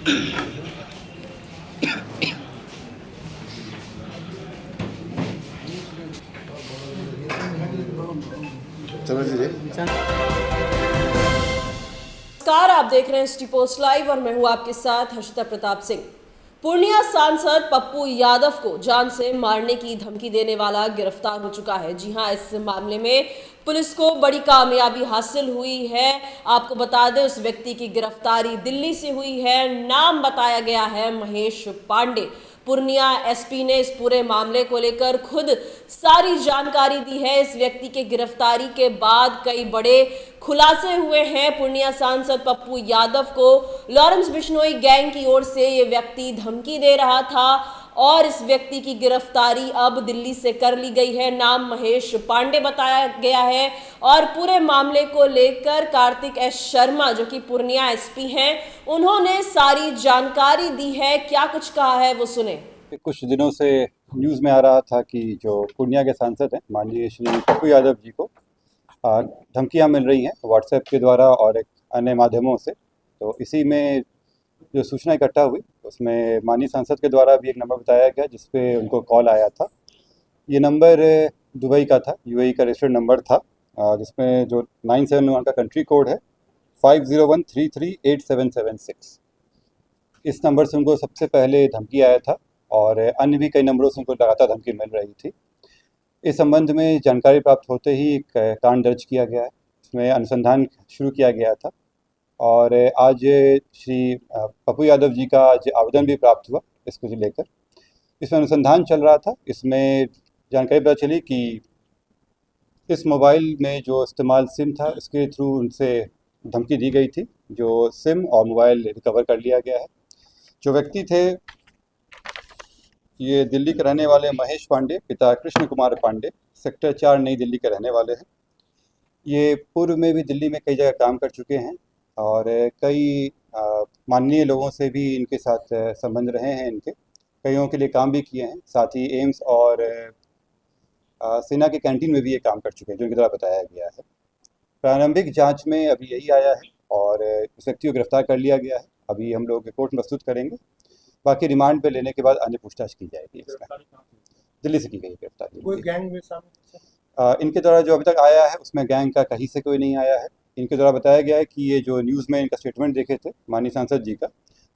नमस्कार, आप देख रहे हैं सिटी पोस्ट लाइव और मैं हूं आपके साथ हर्षिता प्रताप सिंह। पूर्णिया सांसद पप्पू यादव को जान से मारने की धमकी देने वाला गिरफ्तार हो चुका है। जी हां, इस मामले में पुलिस को बड़ी कामयाबी हासिल हुई है। आपको बता दें, उस व्यक्ति की गिरफ्तारी दिल्ली से हुई है। नाम बताया गया है महेश पांडे। पूर्णिया एसपी ने इस पूरे मामले को लेकर खुद सारी जानकारी दी है। इस व्यक्ति के गिरफ्तारी के बाद कई बड़े खुलासे हुए हैं। पूर्णिया सांसद पप्पू यादव को लॉरेंस बिश्नोई गैंग की ओर से ये व्यक्ति धमकी दे रहा था और इस व्यक्ति की गिरफ्तारी अब दिल्ली से कर ली गई है। नाम महेश पांडे बताया गया है और पूरे मामले को लेकर कार्तिक एस शर्मा, जो कि पूर्णिया एसपी हैं, उन्होंने सारी जानकारी दी है। क्या कुछ कहा है वो सुने। कुछ दिनों से न्यूज़ में आ रहा था कि जो पूर्णिया के सांसद हैं माननीय श्री पप्पू यादव जी को धमकियां मिल रही हैं व्हाट्सएप के द्वारा और एक अन्य माध्यमों से। तो इसी में जो सूचना इकट्ठा हुई उसमें माननीय सांसद के द्वारा भी एक नंबर बताया गया जिस पे उनको कॉल आया था। ये नंबर दुबई का था, यूएई का रजिस्टर्ड नंबर था, जिसमें जो 971 का कंट्री कोड है 5013387776। इस नंबर से उनको सबसे पहले धमकी आया था और अन्य भी कई नंबरों से उनको लगातार धमकी मिल रही थी। इस संबंध में जानकारी प्राप्त होते ही एक कांड दर्ज किया गया है। इसमें अनुसंधान शुरू किया गया था और आज श्री पप्पू यादव जी का आज आवेदन भी प्राप्त हुआ इसको लेकर। इसमें अनुसंधान चल रहा था। इसमें जानकारी पता चली कि इस मोबाइल में जो इस्तेमाल सिम था उसके थ्रू उनसे धमकी दी गई थी। जो सिम और मोबाइल रिकवर कर लिया गया है। जो व्यक्ति थे ये दिल्ली के रहने वाले महेश पांडे, पिता कृष्ण कुमार पांडे, सेक्टर 4 नई दिल्ली के रहने वाले हैं। ये पूर्व में भी दिल्ली में कई जगह काम कर चुके हैं और कई माननीय लोगों से भी इनके साथ संबंध रहे हैं। इनके कईयों के लिए काम भी किए हैं। साथ ही एम्स और सेना के कैंटीन में भी ये काम कर चुके हैं, जो इनकी तरह बताया गया है। प्रारंभिक जांच में अभी यही आया है और इस व्यक्ति को गिरफ्तार कर लिया गया है। अभी हम लोग कोर्ट में प्रस्तुत करेंगे। बाकी रिमांड पे लेने के बाद अन्य पूछताछ की जाएगी। दिल्ली से की गई गिरफ्तारी। कोई गैंग में शामिल? इनके द्वारा जो अभी तक आया है उसमें गैंग का कहीं से कोई नहीं आया है। इनके द्वारा बताया गया है कि ये जो न्यूज़ में इनका स्टेटमेंट देखे थे माननीय सांसद जी का,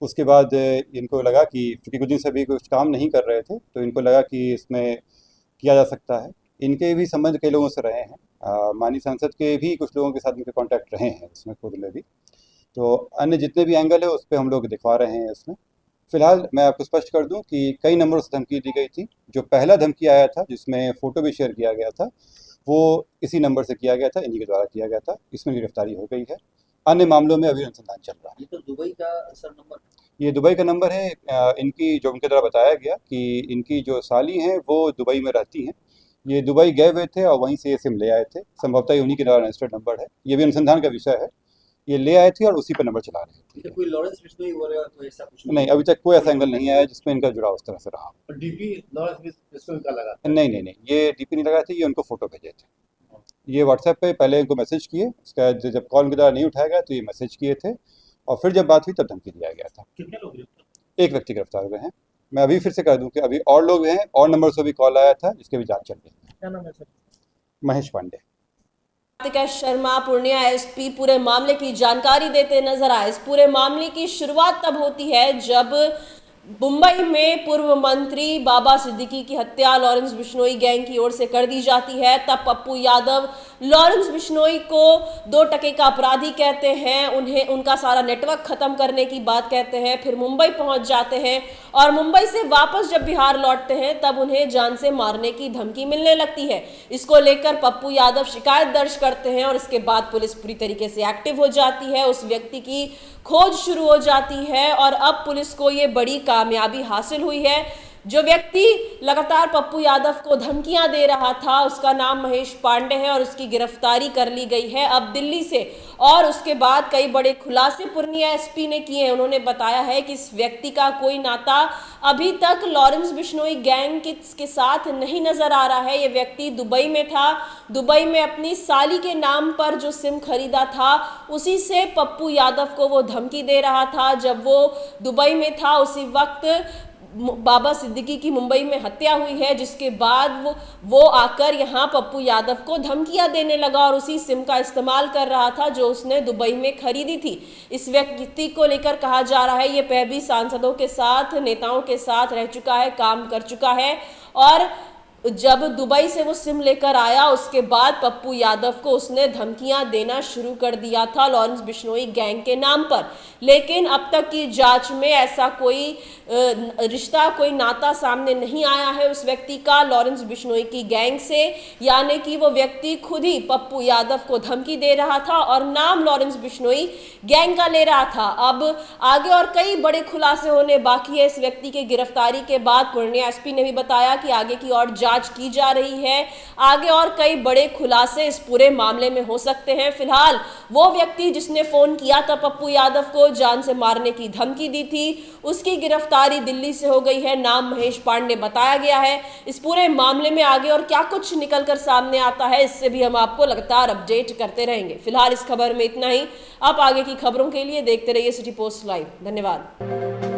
उसके बाद इनको लगा कि चूँकि कुछ दिन से भी कुछ काम नहीं कर रहे थे तो इनको लगा कि इसमें किया जा सकता है। इनके भी संबंध कई लोगों से रहे हैं। माननीय सांसद के भी कुछ लोगों के साथ इनके कॉन्टैक्ट रहे हैं इसमें खुद में भी। तो अन्य जितने भी एंगल है उस पर हम लोग दिखवा रहे हैं इसमें। फिलहाल मैं आपको स्पष्ट कर दूं कि कई नंबरों से धमकी दी गई थी। जो पहला धमकी आया था जिसमें फ़ोटो भी शेयर किया गया था वो इसी नंबर से किया गया था, इन्हीं के द्वारा किया गया था। इसमें गिरफ्तारी हो गई है। अन्य मामलों में अभी अनुसंधान चल रहा है। ये तो दुबई का सर नंबर, ये दुबई का नंबर है। इनकी जो उनके द्वारा बताया गया कि इनकी जो साली हैं वो दुबई में रहती हैं। ये दुबई गए हुए थे और वहीं से ये सिम ले आए थे। संभवतः उन्हीं के द्वारा रजिस्टर्ड नंबर है। ये भी अनुसंधान का विषय है। ये ले आए थे और उसी पर नंबर चला रहे थे। कोई लॉरेंस बिश्नोई वगैरह कोई ऐसा कुछ नहीं, अभी तक कोई ऐसा एंगल नहीं आया जिसमें इनका जुड़ाव उस तरह से रहा। डीपी लॉरेंस बिश्नोई का लगा? नहीं, ये डीपी नहीं लगाए थे। ये उनको फ़ोटो भेजे थे। ये व्हाट्सएप पे पहले इनको मैसेज किए, उसका जब कॉल उनके द्वारा नहीं उठाया गया तो ये मैसेज किए थे और फिर जब बात हुई तब धमकी दिया गया था। कितने लोग गिरफ्तार? एक व्यक्ति गिरफ्तार हुए हैं। मैं अभी फिर से कह दूं कि अभी और लोग हैं और नंबर से भी कॉल आया था जिसके भी जांच चल रही है। क्या नाम है sir? Mahesh Pandey. Kartik S Sharma, Purnia SP, पूरे मामले की जानकारी देते नजर आए। इस पूरे मामले की शुरुआत तब होती है जब मुंबई में पूर्व मंत्री बाबा सिद्दीकी की हत्या लॉरेंस बिश्नोई गैंग की ओर से कर दी जाती है। तब पप्पू यादव लॉरेंस बिश्नोई को 2 टके का अपराधी कहते हैं। उन्हें उनका सारा नेटवर्क खत्म करने की बात कहते हैं। फिर मुंबई पहुंच जाते हैं और मुंबई से वापस जब बिहार लौटते हैं तब उन्हें जान से मारने की धमकी मिलने लगती है। इसको लेकर पप्पू यादव शिकायत दर्ज करते हैं और इसके बाद पुलिस पूरी तरीके से एक्टिव हो जाती है। उस व्यक्ति की खोज शुरू हो जाती है और अब पुलिस को ये बड़ी कामयाबी हासिल हुई है। जो व्यक्ति लगातार पप्पू यादव को धमकियां दे रहा था उसका नाम महेश पांडे है और उसकी गिरफ्तारी कर ली गई है अब दिल्ली से। और उसके बाद कई बड़े खुलासे पूर्णिया एसपी ने किए हैं। उन्होंने बताया है कि इस व्यक्ति का कोई नाता अभी तक लॉरेंस बिश्नोई गैंग के साथ नहीं नजर आ रहा है। ये व्यक्ति दुबई में था, दुबई में अपनी साली के नाम पर जो सिम खरीदा था उसी से पप्पू यादव को वो धमकी दे रहा था। जब वो दुबई में था उसी वक्त बाबा सिद्दीकी की मुंबई में हत्या हुई है, जिसके बाद वो आकर यहाँ पप्पू यादव को धमकियां देने लगा और उसी सिम का इस्तेमाल कर रहा था जो उसने दुबई में खरीदी थी। इस व्यक्ति को लेकर कहा जा रहा है ये पहले भी सांसदों के साथ, नेताओं के साथ रह चुका है, काम कर चुका है और जब दुबई से वो सिम लेकर आया उसके बाद पप्पू यादव को उसने धमकियां देना शुरू कर दिया था लॉरेंस बिश्नोई गैंग के नाम पर। लेकिन अब तक की जांच में ऐसा कोई रिश्ता, कोई नाता सामने नहीं आया है उस व्यक्ति का लॉरेंस बिश्नोई की गैंग से, यानी कि वो व्यक्ति खुद ही पप्पू यादव को धमकी दे रहा था और नाम लॉरेंस बिश्नोई गैंग का ले रहा था। अब आगे और कई बड़े खुलासे होने बाकी है। इस व्यक्ति के गिरफ्तारी के बाद पूर्णिया एसपी ने भी बताया कि आगे की और जांच की जा रही है, आगे और कई बड़े खुलासे इस पूरे मामले में हो सकते हैं। फिलहाल वो व्यक्ति जिसने फोन किया था पप्पू यादव को, जान से मारने की धमकी दी थी, उसकी गिरफ्तारी दिल्ली से हो गई है। नाम महेश पांडे बताया गया है। इस पूरे मामले में आगे और क्या कुछ निकलकर सामने आता है इससे भी हम आपको लगातार अपडेट करते रहेंगे। फिलहाल इस खबर में इतना ही। आप आगे की खबरों के लिए देखते रहिए सिटी पोस्ट लाइव। धन्यवाद।